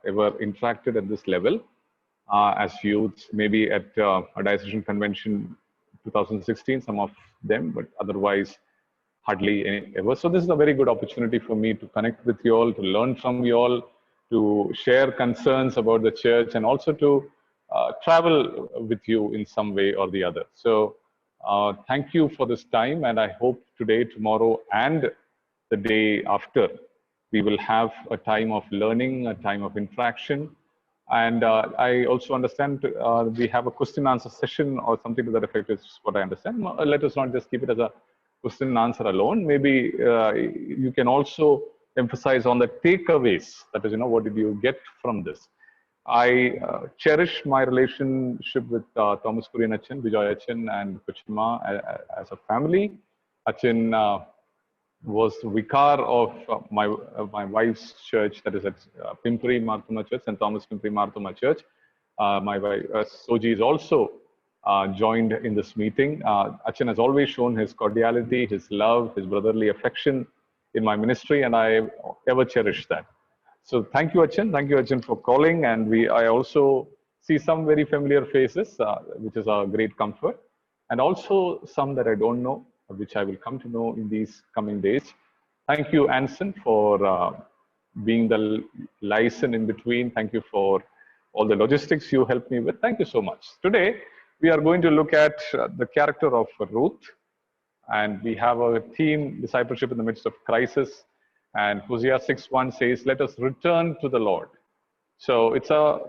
ever interacted at this level as youths, maybe at a diocesan convention 2016, some of them, but otherwise hardly any ever. So this is a very good opportunity for me to connect with you all, to learn from you all, to share concerns about the church, and also to travel with you in some way or the other. So thank you for this time, and I hope today, tomorrow, and the day after, we will have a time of learning, a time of interaction. And I also understand we have a question answer session or something to that effect, is what I understand. Let us not just keep it as a question and answer alone. Maybe you can also emphasize on the takeaways. That is, what did you get from this? I cherish my relationship with Thomas Kurian Achan, Vijay Achan, and Kuchima as a family. Achan was vicar of my wife's church, that is at Pimpri Marthoma Church, St. Thomas Pimpri Marthoma Church. My wife Soji is also joined in this meeting. Achan has always shown his cordiality, his love, his brotherly affection in my ministry, and I ever cherish that. So thank you, Achan. Thank you, Achan, for calling. And I also see some very familiar faces, which is a great comfort, and also some that I don't know, which I will come to know in these coming days. Thank you, Anson, for being the liaison in between. Thank you for all the logistics you helped me with. Thank you so much. Today, we are going to look at the character of Ruth, and we have a theme, discipleship in the midst of crisis. And Hosea 6:1 says, let us return to the Lord. So it's a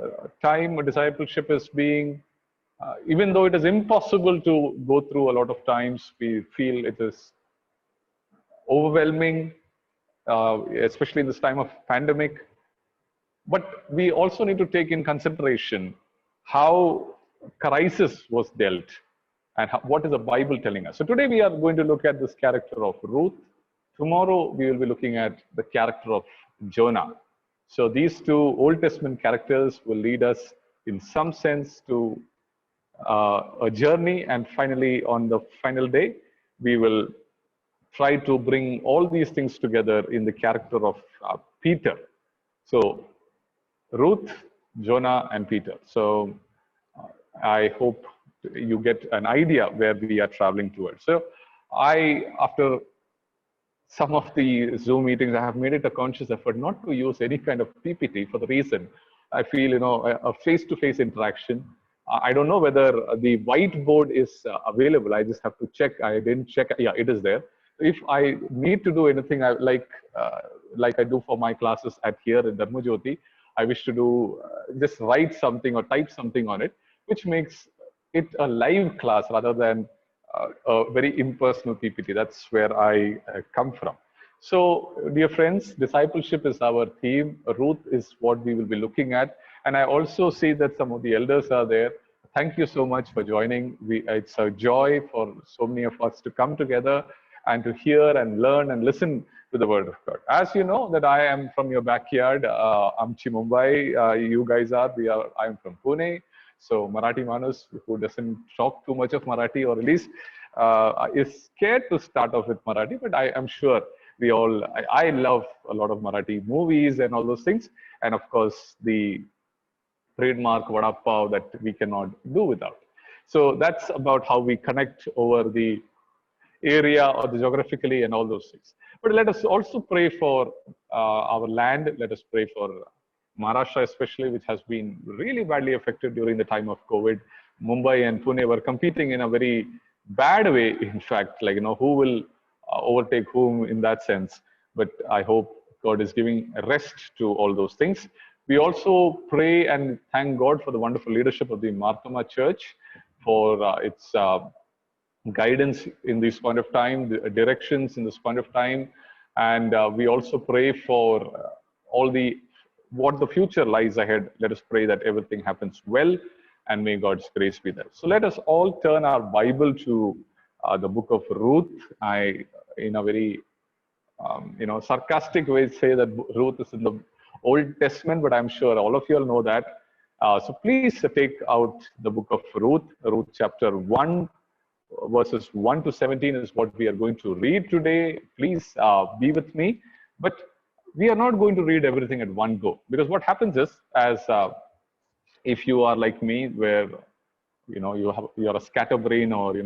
time where discipleship is being, even though it is impossible to go through a lot of times, we feel it is overwhelming, especially in this time of pandemic. But we also need to take in consideration how crisis was dealt and what is the Bible telling us. So today we are going to look at this character of Ruth. Tomorrow we will be looking at the character of Jonah. So these two Old Testament characters will lead us in some sense to a journey, and finally on the final day we will try to bring all these things together in the character of Peter. So Ruth, Jonah, and Peter. So I hope you get an idea where we are traveling towards. So after some of the Zoom meetings, I have made it a conscious effort not to use any kind of PPT, for the reason I feel, a face-to-face interaction. I don't know whether the whiteboard is available. I just have to check. I didn't check. Yeah, it is there. If I need to do anything, like I do for my classes at here in Dharmajyoti, I wish to do just write something or type something on it, which makes it a live class rather than a very impersonal PPT. That's where I come from. So, dear friends, discipleship is our theme. Ruth is what we will be looking at. And I also see that some of the elders are there. Thank you so much for joining. It's a joy for so many of us to come together and to hear and learn and listen to the word of God. As you know that I am from your backyard, Amchi, Mumbai. You guys are. I'm from Pune. So Marathi Manus, who doesn't talk too much of Marathi, or at least is scared to start off with Marathi, but I am sure I love a lot of Marathi movies and all those things. And of course, the trademark Vada Pav that we cannot do without. So that's about how we connect over the area or the geographically and all those things. But let us also pray for our land. Let us pray for Maharashtra especially, which has been really badly affected during the time of COVID. Mumbai and Pune were competing in a very bad way, in fact, who will overtake whom in that sense. But I hope God is giving a rest to all those things. We also pray and thank God for the wonderful leadership of the Marthoma Church, for its guidance in this point of time, the directions in this point of time. And we also pray for what the future lies ahead. Let us pray that everything happens well, and may God's grace be there. So let us all turn our Bible to the book of Ruth. I, in a very sarcastic way, say that Ruth is in the Old Testament, but I'm sure all of you all know that. So please take out the book of Ruth. Ruth chapter 1, verses 1 to 17 is what we are going to read today. Please be with me. But we are not going to read everything at one go, because what happens is, as if you are like me, where you're a scatterbrain, or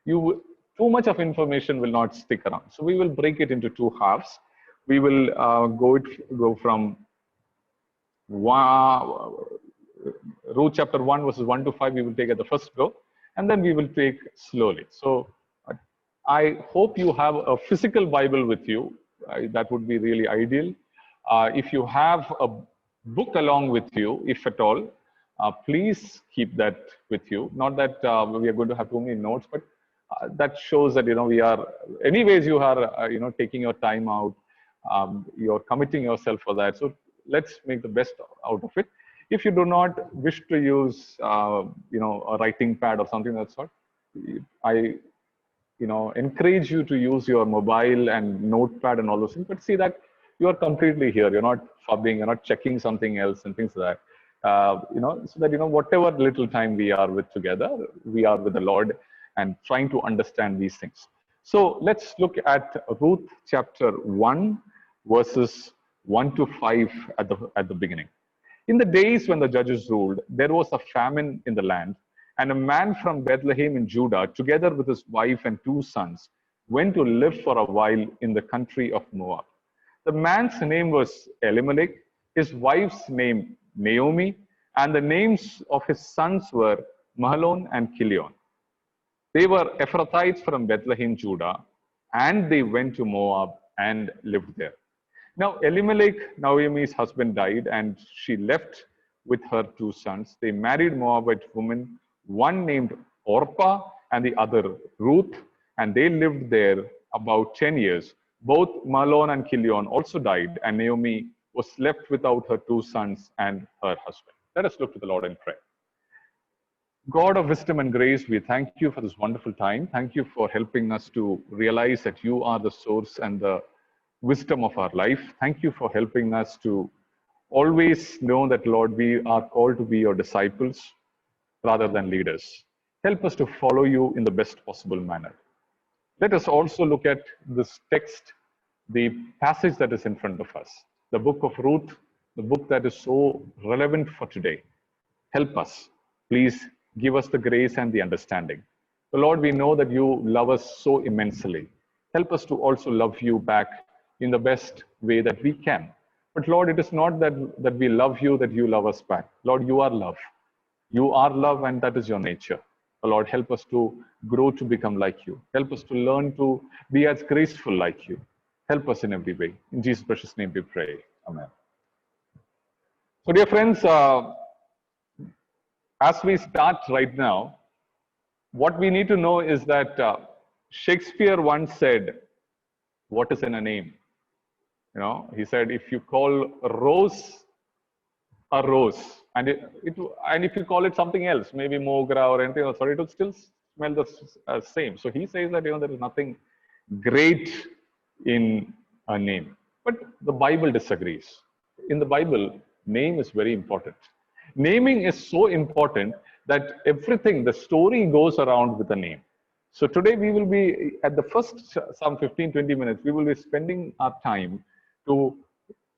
you too much of information will not stick around. So we will break it into two halves. We will go from Ruth chapter 1 verses 1 to 5. We will take at the first go, and then we will take slowly. So I hope you have a physical Bible with you. That would be really ideal. If you have a book along with you, if at all, please keep that with you. Not that we are going to have too many notes, but that shows that we are. Anyways, you are taking your time out. You're committing yourself for that. So let's make the best out of it. If you do not wish to use a writing pad or something of that sort, I encourage you to use your mobile and notepad and all those things, but see that you are completely here. You're not fubbing, you're not checking something else and things like that. So that, whatever little time we are with together, we are with the Lord and trying to understand these things. So let's look at Ruth chapter 1, verses 1 to 5 at the beginning. In the days when the judges ruled, there was a famine in the land, and a man from Bethlehem in Judah, together with his wife and 2 sons, went to live for a while in the country of Moab. The man's name was Elimelech, his wife's name Naomi, and the names of his sons were Mahlon and Chilion. They were Ephrathites from Bethlehem, Judah, and they went to Moab and lived there. Now Elimelech, Naomi's husband, died, and she left with her 2 sons. They married Moabite women, one named Orpah and the other Ruth, and they lived there about 10 years. Both Mahlon and Chilion also died, and Naomi was left without her 2 sons and her husband. Let us look to the Lord in prayer. God of wisdom and grace, we thank you for this wonderful time. Thank you for helping us to realize that you are the source and the wisdom of our life. Thank you for helping us to always know that, Lord, we are called to be your disciples rather than leaders. Help us to follow you in the best possible manner. Let us also look at this text, the passage that is in front of us, the book of Ruth, the book that is so relevant for today. Help us. Please give us the grace and the understanding. So Lord, we know that you love us so immensely. Help us to also love you back in the best way that we can. But Lord, it is not that we love you, that you love us back. Lord, you are love. You are love, and that is your nature. Lord, help us to grow to become like you. Help us to learn to be as graceful like you. Help us in every way. In Jesus' precious name we pray. Amen. So dear friends, as we start right now, what we need to know is that Shakespeare once said, what is in a name? He said, if you call rose a rose, and if you call it something else, maybe mogra or anything else, it will still smell the same. So he says that there is nothing great in a name. But the Bible disagrees. In the Bible, name is very important. Naming is so important that everything, the story goes around with a name. So today we will be, at the first some 15-20 minutes, we will be spending our time to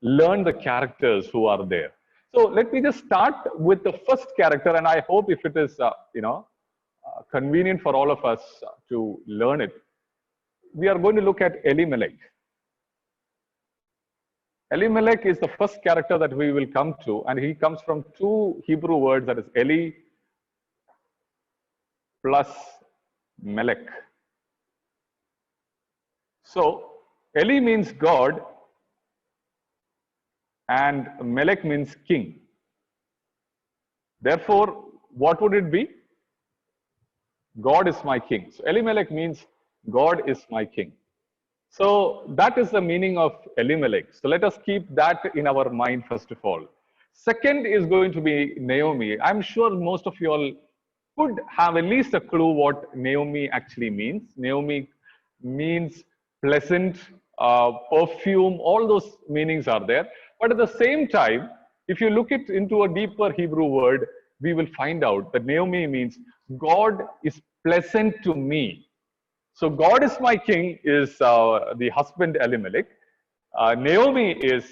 learn the characters who are there. So let me just start with the first character, and I hope if it is convenient for all of us to learn it, we are going to look at Elimelech. Elimelech is the first character that we will come to, and he comes from 2 Hebrew words, that is Eli plus Melech. So Eli means God, and Melech means king. Therefore, what would it be? God is my king. So Elimelech means God is my king. So that is the meaning of Elimelech. So let us keep that in our mind first of all. Second is going to be Naomi. I'm sure most of you all could have at least a clue what Naomi actually means. Naomi means pleasant, perfume, all those meanings are there. But at the same time, if you look it into a deeper Hebrew word, we will find out that Naomi means God is pleasant to me. So God is my king is the husband Elimelech. Naomi is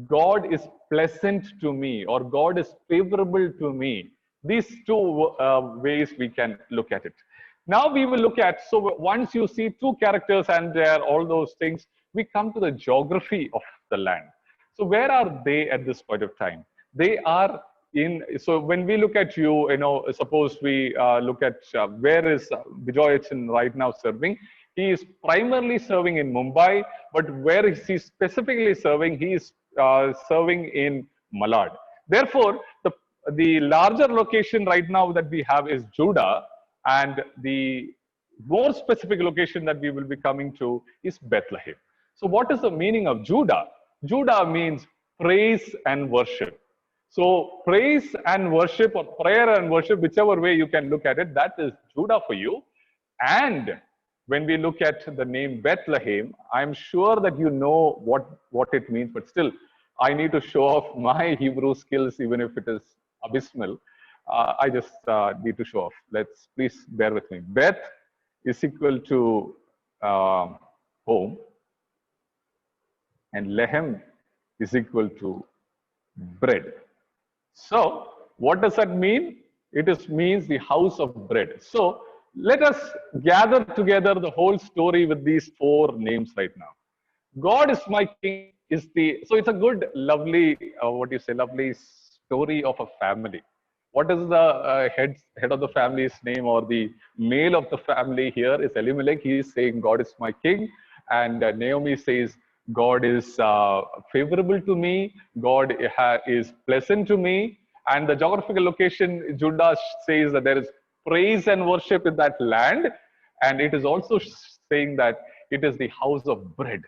God is pleasant to me, or God is favorable to me. These two ways we can look at it. Now we will look at, so once you see two characters and all those things, we come to the geography of the land. So where are they at this point of time? They are in, so when we look at you, suppose we look at where is Bijoy Echin right now serving. He is primarily serving in Mumbai, but where is he specifically serving? He is serving in Malad. Therefore, the larger location right now that we have is Judah, and the more specific location that we will be coming to is Bethlehem. So what is the meaning of Judah? Judah means praise and worship. So praise and worship, or prayer and worship, whichever way you can look at it, that is Judah for you. And when we look at the name Bethlehem, I'm sure that you know what it means, but still, I need to show off my Hebrew skills, even if it is abysmal. I just need to show off. Please bear with me. Beth is equal to home, and Lehem is equal to bread. So what does that mean? It means the house of bread. So let us gather together the whole story with these four names right now. God is my king is so it's a good, lovely, lovely story of a family. What is the head of the family's name, or the male of the family here is Elimelech. He is saying, God is my king. And Naomi says, God is favorable to me. God is pleasant to me. And the geographical location, Judah says that there is praise and worship in that land. And it is also saying that it is the house of bread.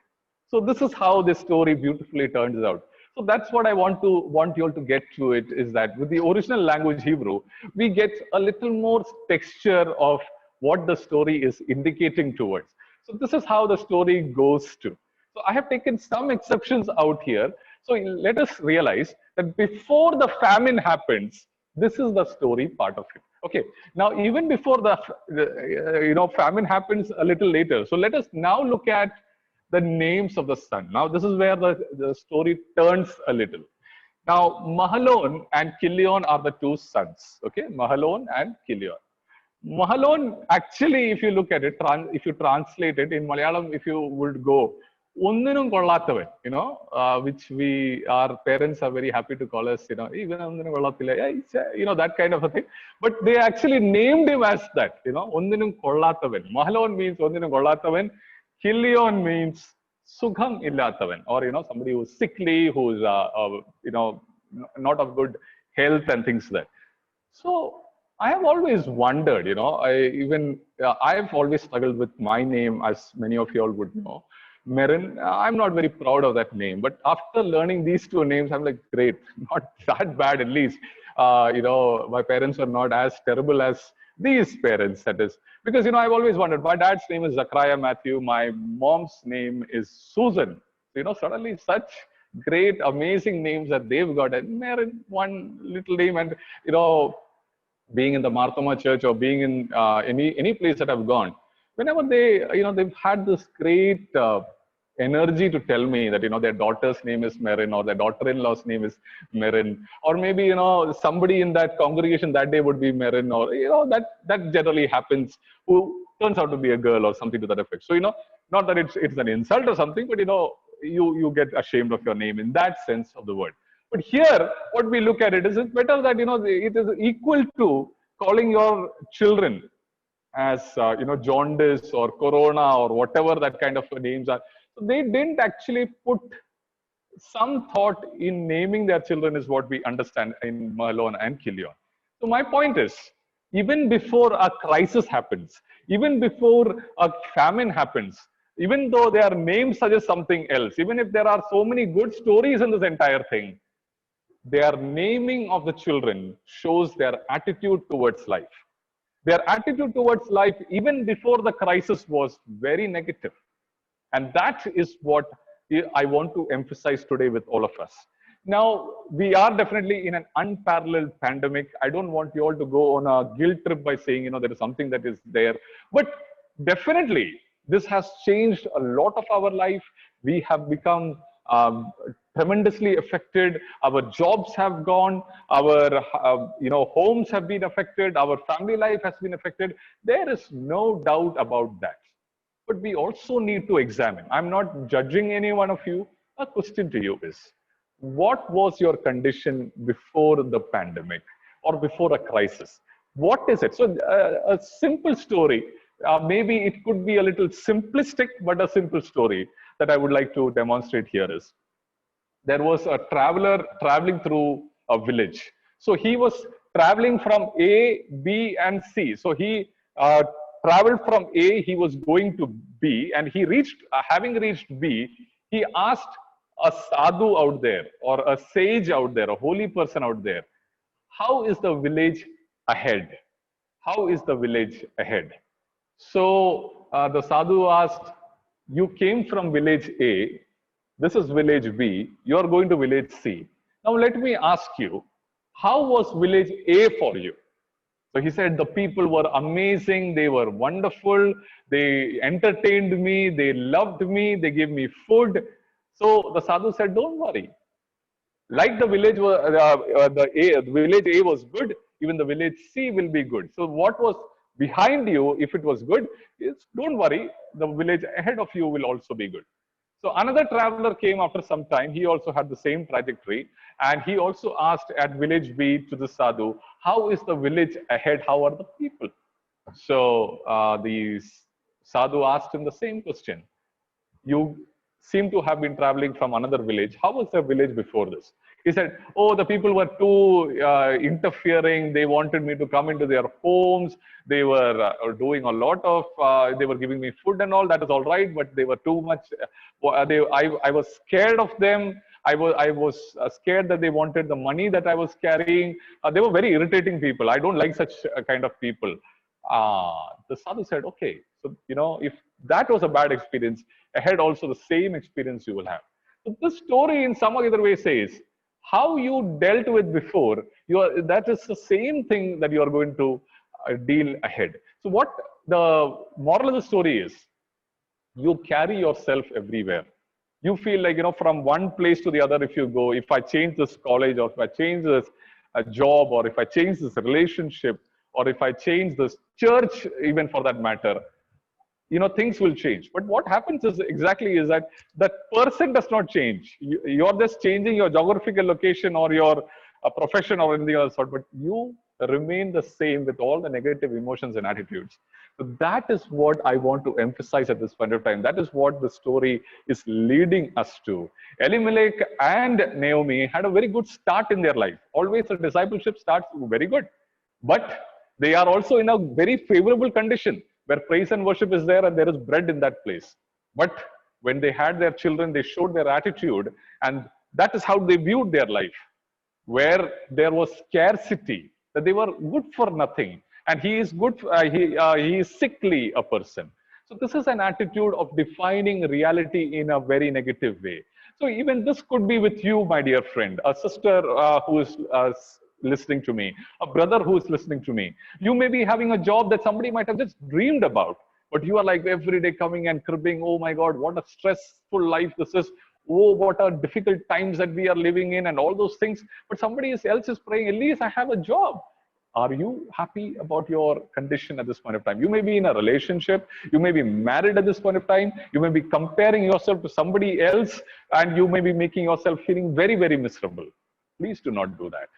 So this is how this story beautifully turns out. So that's what I want you all to get to it, is that with the original language Hebrew, we get a little more texture of what the story is indicating towards. So this is how the story goes to. So I have taken some exceptions out here. So let us realize that before the famine happens, this is the story part of it. Okay. Now, even before the famine happens a little later. So let us now look at the names of the son. Now, this is where the story turns a little. Now, Mahalon and Kilion are the two sons. Okay, Mahalon and Kilion. Mahalon, actually, if you look at it, if you translate it in Malayalam, if you would go, Onninu kollatavan, which our parents are very happy to call us, even that kind of a thing. But they actually named him as that, Onninu kollatavan. Mahalon means Onninu kollatavan. Kilion means Sukham illatavan, or somebody who's sickly, who's not of good health and things like that. So I have always wondered, I've always struggled with my name, as many of you all would know. Merin, I'm not very proud of that name, but after learning these two names, I'm like, great, not that bad at least. My parents are not as terrible as these parents, that is. Because, I've always wondered, my dad's name is Zachariah Matthew, my mom's name is Susan. Suddenly such great, amazing names that they've got, and Merin, one little name, and, being in the Marthoma Church or being in any place that I've gone, whenever they've had this great energy to tell me that, their daughter's name is Merin, or their daughter-in-law's name is Merin, or maybe, somebody in that congregation that day would be Merin, or, that generally happens, who turns out to be a girl or something to that effect. So, not that it's an insult or something, but, you get ashamed of your name in that sense of the word. But here, what we look at it is, it's better that, it is equal to calling your children as, jaundice or corona or whatever that kind of names are. So they didn't actually put some thought in naming their children, is what we understand in Mahalon and Kilion. So my point is, even before a crisis happens, even before a famine happens, even though their names suggest something else, even if there are so many good stories in this entire thing, their naming of the children shows their attitude towards life. Their attitude towards life, even before the crisis, was very negative. And that is what I want to emphasize today with all of us. Now, we are definitely in an unparalleled pandemic. I don't want you all to go on a guilt trip by saying, there is something that is there. But definitely, this has changed a lot of our life. We have become tremendously affected. Our jobs have gone. Our homes have been affected. Our family life has been affected. There is no doubt about that. But we also need to examine. I'm not judging any one of you. A question to you is, what was your condition before the pandemic or before a crisis? What is it? So a simple story. Maybe it could be a little simplistic, but a simple story that I would like to demonstrate here is, there was a traveler traveling through a village. So he was traveling from A, B, and C. So he traveled from A, he was going to B, and he reached, having reached B, he asked a sadhu out there, or a sage out there, a holy person out there, how is the village ahead? How is the village ahead? So the sadhu asked, you came from village A, this is village B, you are going to village C. Now let me ask you, how was village A for you? So he said, the people were amazing, they were wonderful, they entertained me, they loved me, they gave me food. So the sadhu said, don't worry. Like the village the village A was good, even the village C will be good. So what was behind you, if it was good, is don't worry, the village ahead of you will also be good. So another traveler came after some time. He also had the same trajectory, and he also asked at village B to the sadhu, how is the village ahead? How are the people? So the sadhu asked him the same question. You seem to have been traveling from another village. How was the village before this? He said, oh, the people were too interfering. They wanted me to come into their homes. They were doing a lot of, they were giving me food and all. That is all right, but they were too much. I was scared of them. I was scared that they wanted the money that I was carrying. They were very irritating people. I don't like such kind of people. The sadhu said, okay, so, if that was a bad experience, ahead also the same experience you will have. So this story in some other way says, how you dealt with before, that is the same thing that you are going to deal ahead. So what the moral of the story is, you carry yourself everywhere. You feel like, from one place to the other, if you go, if I change this college, or if I change this job, or if I change this relationship, or if I change this church, even for that matter, things will change. But what happens is that that person does not change. You're just changing your geographical location or your profession or anything of the sort, but you remain the same with all the negative emotions and attitudes. So that is what I want to emphasize at this point of time. That is what the story is leading us to. Elimelech and Naomi had a very good start in their life. Always a discipleship starts very good. But they are also in a very favorable condition, where praise and worship is there and there is bread in that place. But when they had their children, they showed their attitude, and that is how they viewed their life, where there was scarcity, that they were good for nothing, and he is good, he is sickly a person. So this is an attitude of defining reality in a very negative way. So even this could be with you, my dear friend, a sister who is listening to me, a brother who is listening to me. You may be having a job that somebody might have just dreamed about, but you are like every day coming and cribbing, oh my God, what a stressful life this is. Oh, what are difficult times that we are living in, and all those things. But somebody else is praying, at least I have a job. Are you happy about your condition at this point of time? You may be in a relationship. You may be married at this point of time. You may be comparing yourself to somebody else, and you may be making yourself feeling very, very miserable. Please do not do that.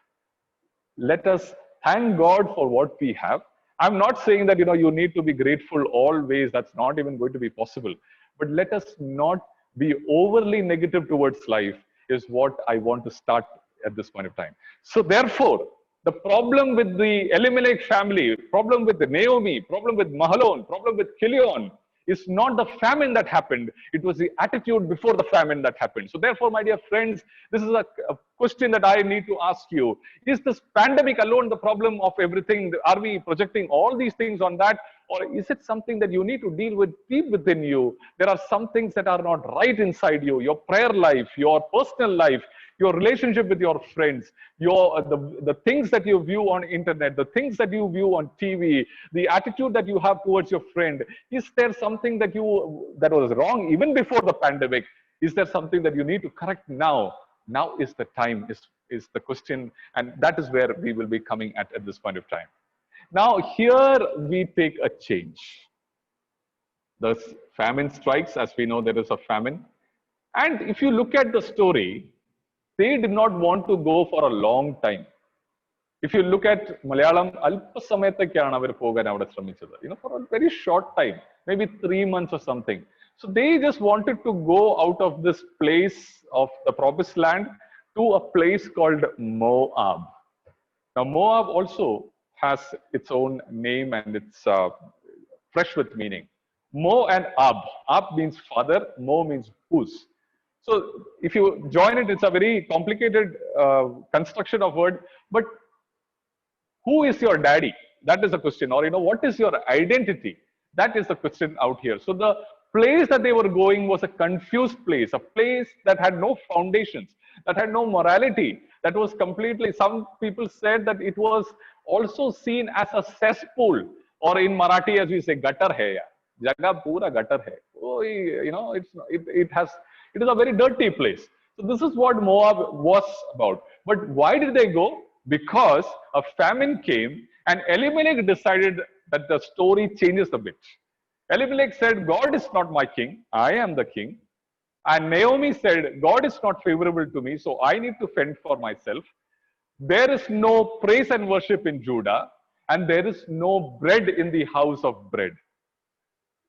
Let us thank God for what we have. I'm not saying that, you need to be grateful always. That's not even going to be possible. But let us not be overly negative towards life is what I want to start at this point of time. So therefore, the problem with the Elimelech family, problem with the Naomi, problem with Mahlon, problem with Chilion is not the famine that happened. It was the attitude before the famine that happened. So therefore, my dear friends, this is a question that I need to ask you. Is this pandemic alone the problem of everything? Are we projecting all these things on that? Or is it something that you need to deal with deep within you? There are some things that are not right inside you. Your prayer life, your personal life, your relationship with your friends, the things that you view on internet, the things that you view on TV, the attitude that you have towards your friend. Is there something that was wrong even before the pandemic? Is there something that you need to correct now? Now is the time, is the question. And that is where we will be coming at this point of time. Now, here we take a change. The famine strikes, as we know, there is a famine. And if you look at the story, they did not want to go for a long time. If you look at Malayalam, for a very short time, maybe 3 months or something. So they just wanted to go out of this place of the promised land to a place called Moab. Now, Moab also has its own name and it's fresh with meaning. Mo and Ab. Ab means father, Mo means whose. So if you join it, it's a very complicated construction of word. But who is your daddy? That is the question. Or, what is your identity? That is the question out here. So the place that they were going was a confused place, a place that had no foundations, that had no morality, that was completely, some people said that it was also seen as a cesspool, or in Marathi, as we say, gutter hai. Jaga pura gutter hai. Oh, it is a very dirty place. So this is what Moab was about. But why did they go? Because a famine came and Elimelech decided that the story changes a bit. Elimelech said, God is not my king, I am the king. And Naomi said, God is not favorable to me, so I need to fend for myself. There is no praise and worship in Judah, and there is no bread in the house of bread.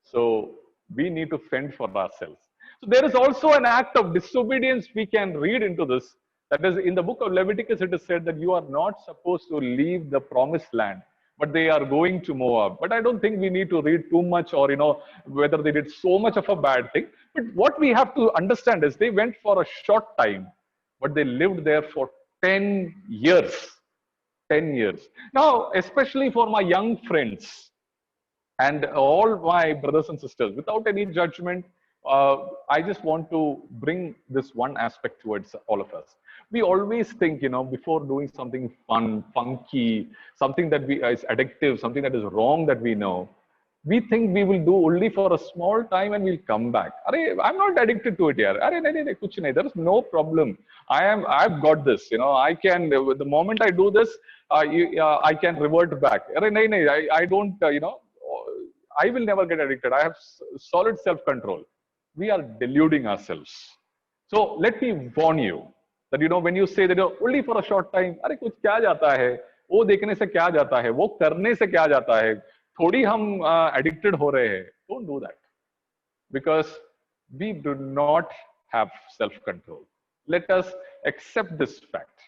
So we need to fend for ourselves. So there is also an act of disobedience we can read into this. That is, in the book of Leviticus, it is said that you are not supposed to leave the promised land, but they are going to Moab. But I don't think we need to read too much or, whether they did so much of a bad thing. But what we have to understand is they went for a short time, but they lived there for 10 years. 10 years. Now, especially for my young friends and all my brothers and sisters, without any judgment, I just want to bring this one aspect towards all of us. We always think, before doing something fun, funky, something that is addictive, something that is wrong that we know, we think we will do only for a small time and we'll come back. I'm not addicted to it. There is no problem. I've got this. I can, the moment I do this, I can revert back. I don't, I will never get addicted. I have solid self-control. We are deluding ourselves. So let me warn you that, when you say that only for a short time, कुछ क्या जाता है, वो देखने से क्या जाता है, वो करने से क्या जाता है, थोड़ी हम addicted हो रहे हैं. Don't do that, because we do not have self-control. Let us accept this fact,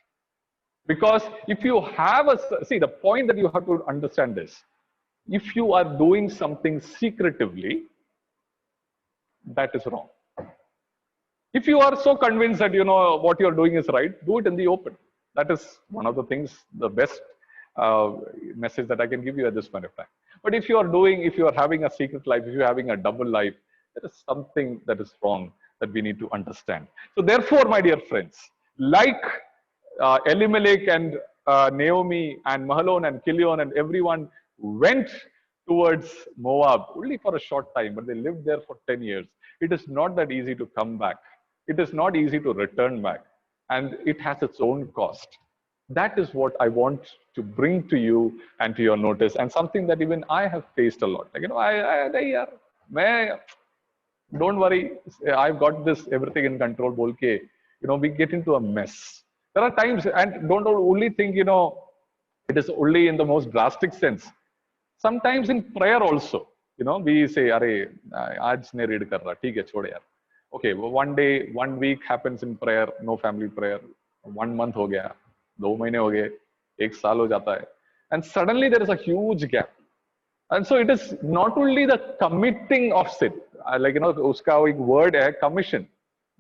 because if you have the point that you have to understand is, if you are doing something secretively, that is wrong. If you are so convinced that what you're doing is right, do it in the open. That is one of the things, the best message that I can give you at this point of time. But if you are having a secret life, if you're having a double life, there is something that is wrong that we need to understand. So therefore, my dear friends, like Elimelech and Naomi and Mahlon and Chilion and everyone went towards Moab only for a short time, but they lived there for 10 years. It is not that easy to come back. It is not easy to return back, and it has its own cost. That is what I want to bring to you and to your notice, and something that even I have faced a lot. Like, don't worry, I've got this everything in control. Bolke, we get into a mess. There are times, and don't only think, it is only in the most drastic sense. Sometimes in prayer also, we say, "Arey, aaj ne read kar raha, theek hai, chhod yaar." Okay, well, one day, 1 week happens in prayer, no family prayer. 1 month ho gaya, 2 mahine ho gaye, 1 saal ho jata hai, and suddenly there is a huge gap. And so it is not only the committing of sin, like uska ek word hai, commission,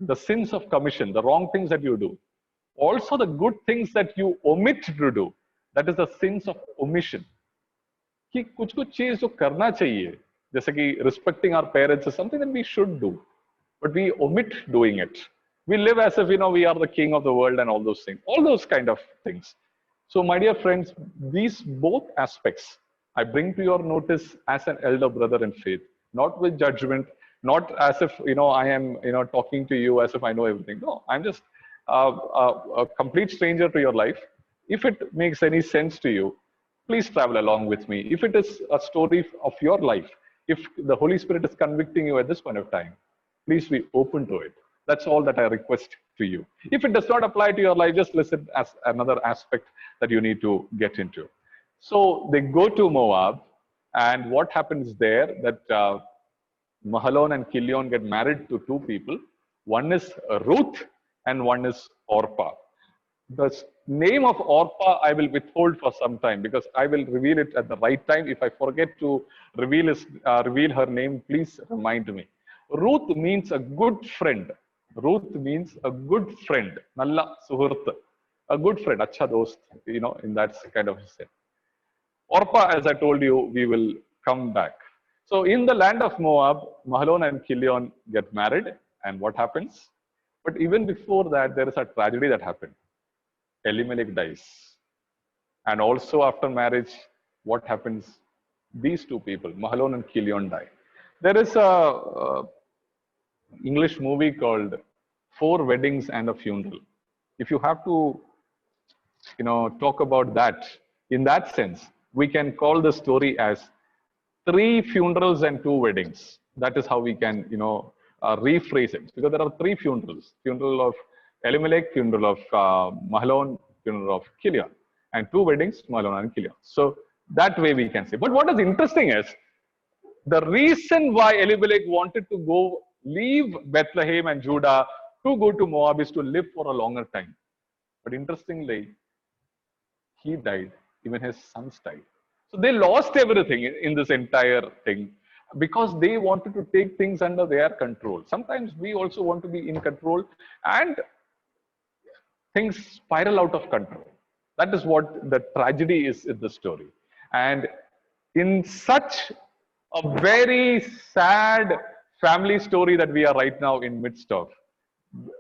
the sins of commission, the wrong things that you do. Also the good things that you omit to do, that is the sins of omission. कि कुछ चीज जो करना चाहिए, जैसे कि respecting our parents is something that we should do, but we omit doing it. We live as if we are the king of the world and all those things, all those kind of things. So my dear friends, these both aspects I bring to your notice as an elder brother in faith, not with judgment, Not as if, I am, talking to you as if I know everything. No, I'm just a complete stranger to your life. If it makes any sense to you, please travel along with me. If it is a story of your life, if the Holy Spirit is convicting you at this point of time, please be open to it. That's all that I request to you. If it does not apply to your life, just listen as another aspect that you need to get into. So they go to Moab, and what happens there that Mahlon and Chilion get married to two people. One is Ruth and one is Orpah. The name of Orpah I will withhold for some time because I will reveal it at the right time. If I forget to reveal her name, please remind me. Ruth means a good friend. Ruth means a good friend. Nalla suhurt. A good friend. Acha dost. In that kind of sense. Orpah, as I told you, we will come back. So in the land of Moab, Mahlon and Chilion get married. And what happens? But even before that, there is a tragedy that happened. Elimelech dies. And also after marriage, what happens? These two people, Mahlon and Chilion, die. There is a English movie called Four Weddings and a Funeral. If you have to, talk about that, in that sense, we can call the story as three funerals and two weddings. That is how we can, rephrase it. Because there are three funerals. Funeral of Elimelech, funeral of Mahlon, funeral of Chilion. And two weddings, Mahlon and Chilion. So that way we can say. But what is interesting is, the reason why Elimelech wanted to leave Bethlehem and Judah to go to Moab is to live for a longer time. But interestingly, he died. Even his sons died. So they lost everything in this entire thing because they wanted to take things under their control. Sometimes we also want to be in control and things spiral out of control. That is what the tragedy is in the story. And in such a very sad family story that we are right now in midst of,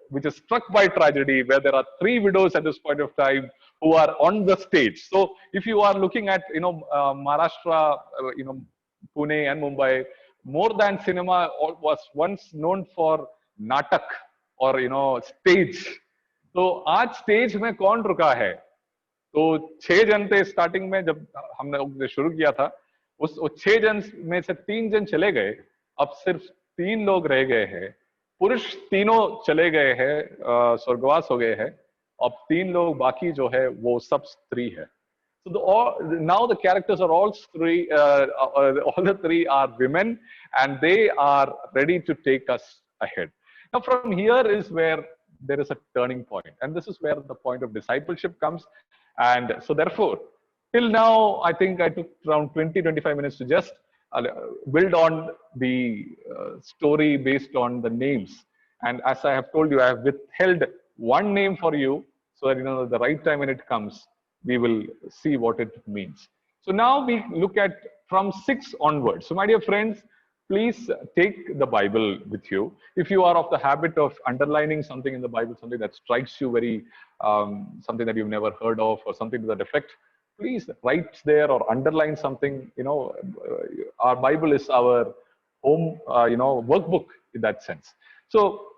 which is struck by tragedy, where there are three widows at this point of time who are on the stage. So if you are looking at, Maharashtra, Pune and Mumbai, more than cinema was once known for natak or, stage. तो आज stage में कौन रुका है? तो 6 जन थे starting में जब हमने शुरू किया था. उस 6 जन में से 3 जन चले गए. अब सिर्फ 3 लोग रह गए हैं. पुरुष तीनों चले गए हैं, स्वर्गवास हो गए हैं. अब 3 लोग बाकी जो है वो सब स्त्री है. So now the characters are all three. All the three are women, and they are ready to take us ahead. Now, from here is where there is a turning point, and this is where the point of discipleship comes. And so, therefore, till now, I think I took around 20-25 minutes to just build on the story based on the names. And as I have told you, I have withheld one name for you so that the right time when it comes, we will see what it means. So now we look at from 6 onwards. So my dear friends, please take the Bible with you. If you are of the habit of underlining something in the Bible, something that strikes you very, something that you've never heard of or something to that effect, please write there or underline something. Our Bible is our home, workbook in that sense. So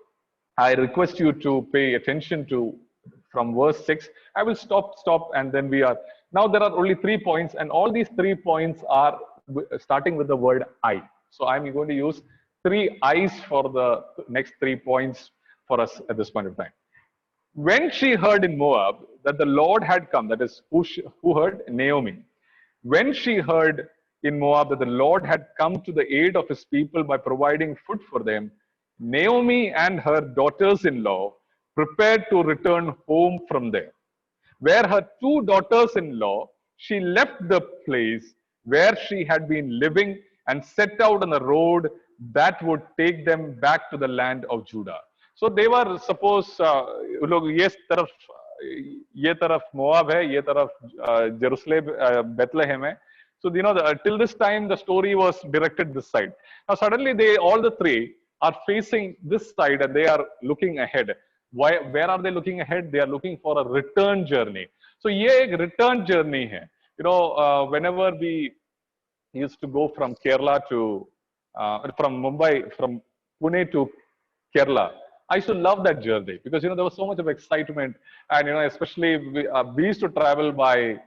I request you to pay attention to from verse 6. I will stop, and then we are. Now there are only 3 points, and all these 3 points are starting with the word I. So I'm going to use 3 I's for the next 3 points for us at this point of time. When she heard in Moab that the Lord had come, that is, who heard? Naomi. When she heard in Moab that the Lord had come to the aid of his people by providing food for them, Naomi and her daughters-in-law prepared to return home from there. Where her 2 daughters-in-law, she left the place where she had been living and set out on the road that would take them back to the land of Judah. So they were, suppose, ये तरफ Moab है, ये तरफ Jerusalem, Bethlehem है. So till this time the story was directed this side. Now suddenly all the 3 are facing this side and they are looking ahead. Where are they looking ahead? They are looking for a return journey. So ये एक return journey है. Whenever we used to go from Kerala to from Mumbai, from Pune to Kerala. I used to love that journey because there was so much of excitement, and especially we used to travel by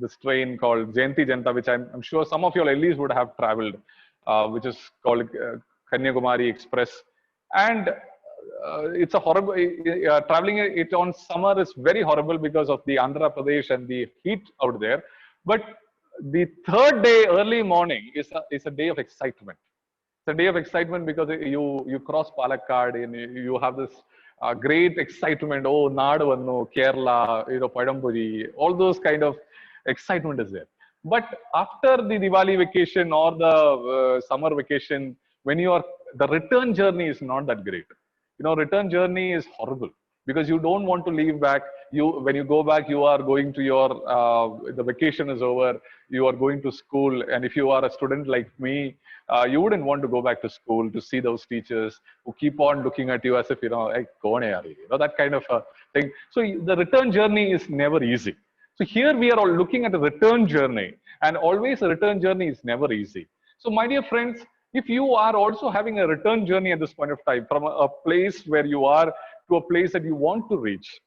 this train called Jayanti Janata, which I'm sure some of your at least would have traveled, which is called Kanyakumari Express, and it's a horrible traveling it on summer is very horrible because of the Andhra Pradesh and the heat out there. But the third day, early morning, is a day of excitement. It's a day of excitement because you cross Palakkad and you have this great excitement. Oh, Nadu Vannu, Kerala, Padampuri, all those kind of excitement is there. But after the Diwali vacation or the summer vacation, when the return journey is not that great. Return journey is horrible because you don't want to leave back. When you go back, you are going to the vacation is over. You are going to school, and if you are a student like me, you wouldn't want to go back to school to see those teachers who keep on looking at you as if hey, kaun hai yaar, that kind of a thing. So the return journey is never easy. So here we are all looking at a return journey, and always a return journey is never easy. So my dear friends, if you are also having a return journey at this point of time from a place where you are to a place that you want to reach,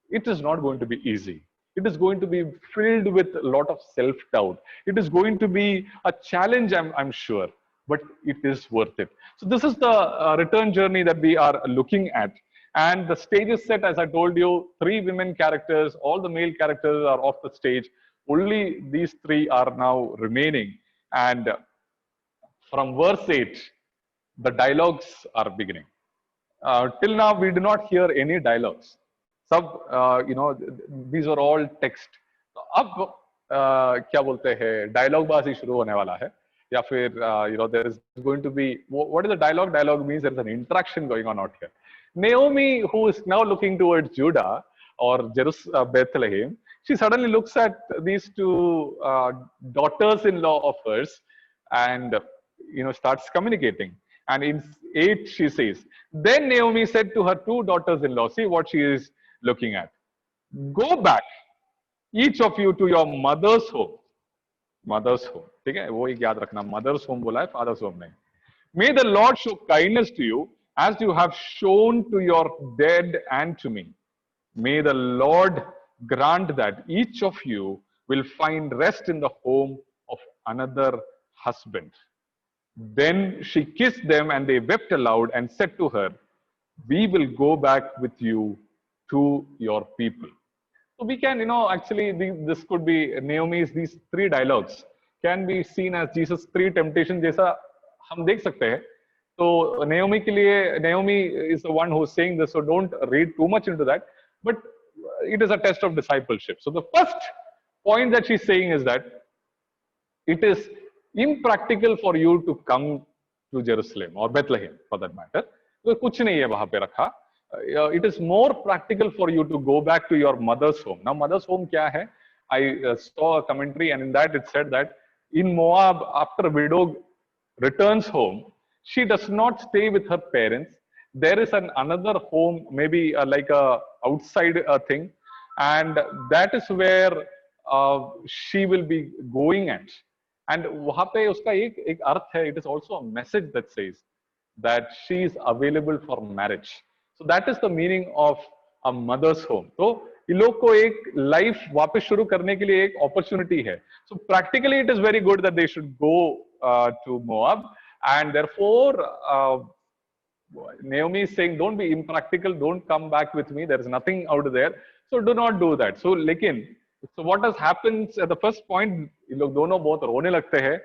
it is not going to be easy. It is going to be filled with a lot of self-doubt. It is going to be a challenge, I'm sure, but it is worth it. So this is the return journey that we are looking at. And the stage is set, as I told you, 3 women characters, all the male characters are off the stage. Only these 3 are now remaining. And from verse 8, the dialogues are beginning. Till now, we do not hear any dialogues. These are all text. अब क्या बोलते हैं dialogue बाजी शुरू होने वाला है या फिर there is going to be what is the dialogue? Dialogue means there is an interaction going on out here. Naomi, who is now looking towards Judah or Bethlehem, she suddenly looks at these 2 daughters-in-law of hers and starts communicating. And in 8 she says, then Naomi said to her 2 daughters-in-law, see what she is looking at. Go back, each of you, to your mother's home. Mother's home. ठीक है, वो एक याद रखना. Mother's home बोला है, father's home नहीं. May the Lord show kindness to you as you have shown to your dead and to me. May the Lord grant that each of you will find rest in the home of another husband. Then she kissed them and they wept aloud and said to her, we will go back with you to your people. So we can, actually this could be Naomi's, these 3 dialogues can be seen as Jesus' 3 temptations जैसा हम देख सकते हैं. So Naomi के लिए, Naomi is the one who's saying this, so don't read too much into that. But it is a test of discipleship. So the first point that she's saying is that it is impractical for you to come to Jerusalem or Bethlehem for that matter. तो कुछ नहीं है वहां पे रखा. It is more practical for you to go back to your mother's home. Now, mother's home क्या है? I saw a commentary, and in that it said that in Moab, after a widow returns home, she does not stay with her parents. There is another home, maybe like a outside thing, and that is where she will be going at. And वहाँ पे उसका एक अर्थ है. It is also a message that says that she is available for marriage. So that is the meaning of a mother's home. तो इन लोग को एक life वापस शुरू करने के लिए एक अपॉर्चुनिटी है. So practically it is very good that they should go to Moab, and therefore Naomi is saying, don't be impractical, don't come back with me, there is nothing out there, so do not do that. So what has happened at the first point, इन लोग दोनों बहुत रोने लगते हैं.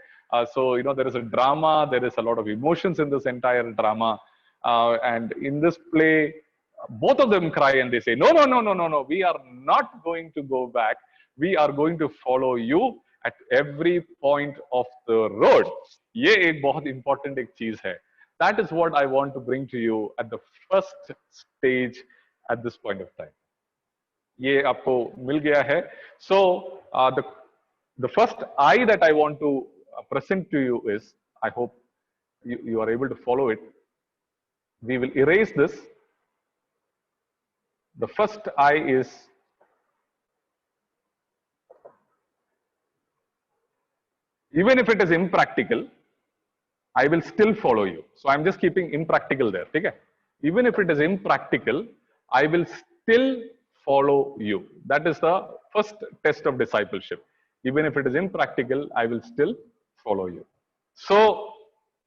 So there is a drama, there is a lot of emotions in this entire drama, and in this play both of them cry and they say, no, we are not going to go back, we are going to follow you at every point of the road. ये एक बहुत important एक चीज है. That is what I want to bring to you at the first stage at this point of time. ये आपको मिल गया है. So the first I that I want to present to you is, I hope you are able to follow it. We will erase this. The first I is even if it is impractical, I will still follow you. So I'm just keeping impractical there. Okay? Even if it is impractical, I will still follow you. That is the first test of discipleship. Even if it is impractical, I will still follow you. So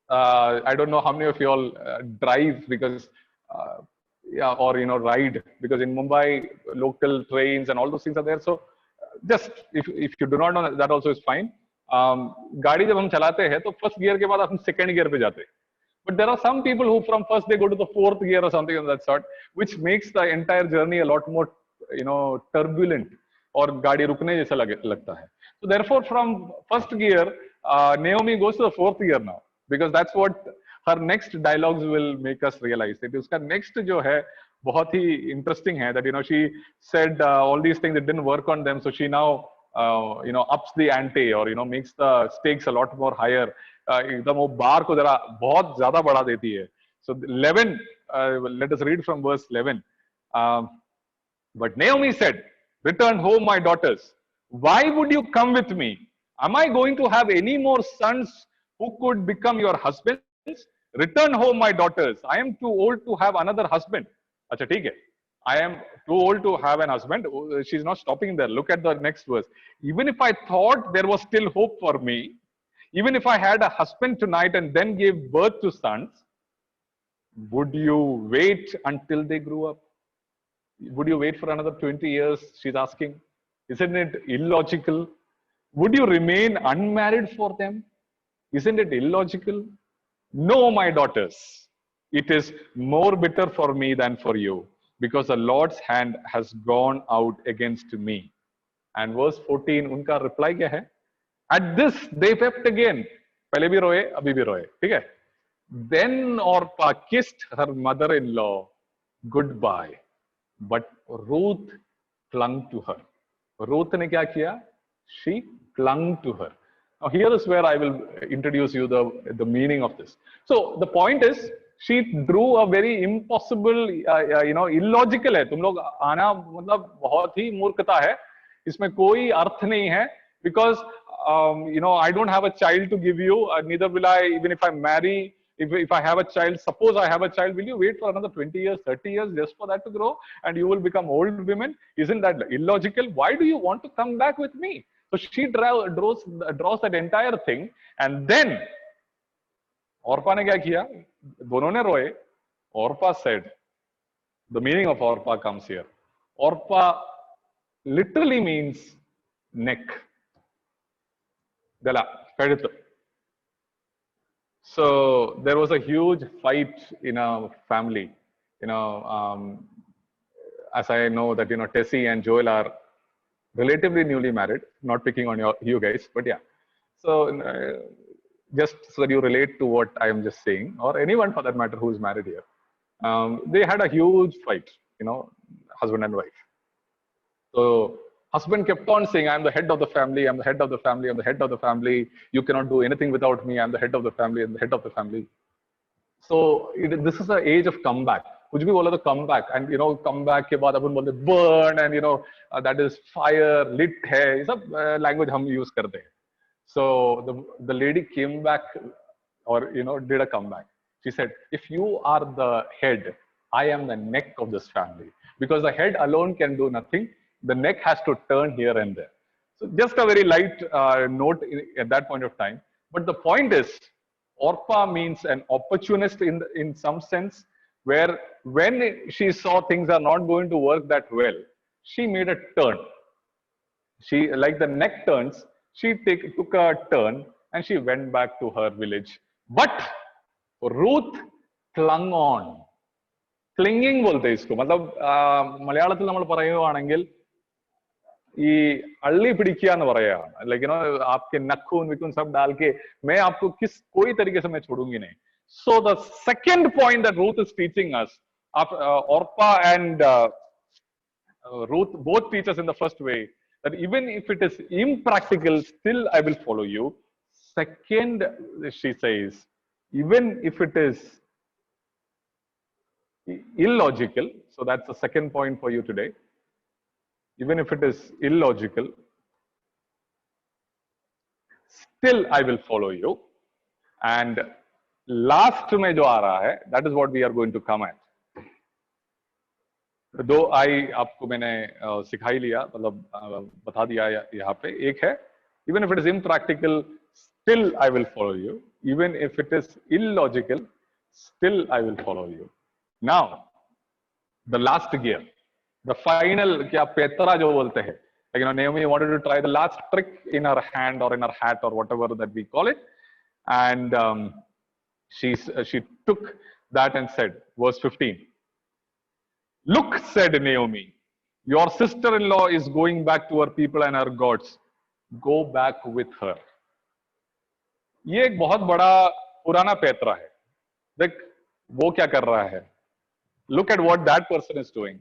I don't know how many of you all drive because, yeah, or ride, because in Mumbai local trains and all those things are there. So just if you do not know, that also is fine. गाड़ी जब हम चलाते हैं तो first gear के बाद हम second gear पे जाते हैं. But there are some people who from first they go to the fourth gear or something of that sort, which makes the entire journey a lot more, turbulent, और गाड़ी रुकने जैसा लगता है. So therefore, from first gear, Naomi goes to the fourth gear now, because that's what her next dialogues will make us realize. That उसका next जो है बहुत ही interesting है, that she said all these things, it didn't work on them, so she now ups the ante, or makes the stakes a lot more higher. एकदम वो बार को जरा बहुत ज्यादा बढ़ा देती है. So 11, let us read from verse 11. But Naomi said, "Return home, my daughters. Why would you come with me? Am I going to have any more sons who could become your husbands? Return home, my daughters. I am too old to have another husband." अच्छा ठीक है. I am too old to have an husband. She's not stopping there. Look at the next verse. Even if I thought there was still hope for me, even if I had a husband tonight and then gave birth to sons, would you wait until they grew up? Would you wait for another 20 years? She's asking. Isn't it illogical? Would you remain unmarried for them? Isn't it illogical? No, my daughters. It is more bitter for me than for you, because the Lord's hand has gone out against me. And verse 14, उनका reply क्या है? At this, they wept again. पहले भी रोए, अभी भी रोए. ठीक है? Then Orpah kissed her mother-in-law goodbye, but Ruth clung to her. Ruth ने क्या किया? She clung to her. Now here is where I will introduce you the meaning of this. So the point is, she drew a very impossible, illogical है. तुम लोग आना मतलब बहुत ही मूर्खता है. इसमें कोई अर्थ नहीं है, because I don't have a child to give you. Neither will I, even if I marry. If I have a child, suppose I have a child, will you wait for another 20 years, 30 years just for that to grow, and you will become old women? Isn't that illogical? Why do you want to come back with me? So she draws that entire thing, and then Orpah ने क्या किया? दोनों ने रोए. Orpah said, the meaning of Orpah comes here. Orpah literally means neck. Gala, कഴുത്ത്. So there was a huge fight in a family. As I know that Tessie and Joel are relatively newly married. Not picking on you guys, but yeah. So just so that you relate to what I am just saying, or anyone for that matter who is married here, they had a huge fight. Husband and wife. So husband kept on saying, "I'm the head of the family, I'm the head of the family, I'm the head of the family. You cannot do anything without me. I'm the head of the family, I'm the head of the family." So this is the age of comeback. कुछ भी बोला तो comeback, and comeback के बाद अपन बोलते burn, and that is fire, lit है, ये सब language हम use करते हैं. So the lady came back, or did a comeback. She said, "If you are the head, I am the neck of this family, because the head alone can do nothing. The neck has to turn here and there." So just a very light note at that point of time. But the point is, Orpah means an opportunist in some sense, where when she saw things are not going to work that well, she made a turn. She, like the neck turns, she took a turn and she went back to her village. But Ruth clung on. Clinging बोलते हैं इसको. मतलब मलयाളത്തിൽ നമ്മൾ പറയുവാണെങ്കിൽ ഈ अल्ली पिड़िकिया न പറയാ, like आपके नखून विकुन सब डाल के मैं आपको कोई तरीके से मैं छोड़ूंगी नहीं. So the second point that Ruth is teaching us, Orpah and Ruth both teach us in the first way, that even if it is impractical, still I will follow you. Second, she says, even if it is illogical, so that's the second point for you today. Even if it is illogical, still I will follow you. And last में जो आ रहा है, that is what we are going to come at. Though I आपको मैंने सिखा ही लिया, मतलब बता दिया यहाँ पे. एक है, even if it is impractical still I will follow you, even if it is illogical still I will follow you. Now the last gear, the final, क्या पेत्रा जो बोलते हैं, like, you know, Naomi wanted to try the last trick in her hand or in her hat or whatever that we call it, and she took that and said, verse 15, look, said Naomi, your sister-in-law is going back to her people and her gods, go back with her. ये एक बहुत बड़ा पुराना Petra है. देख वो क्या कर रहा है. Look at what that person is doing.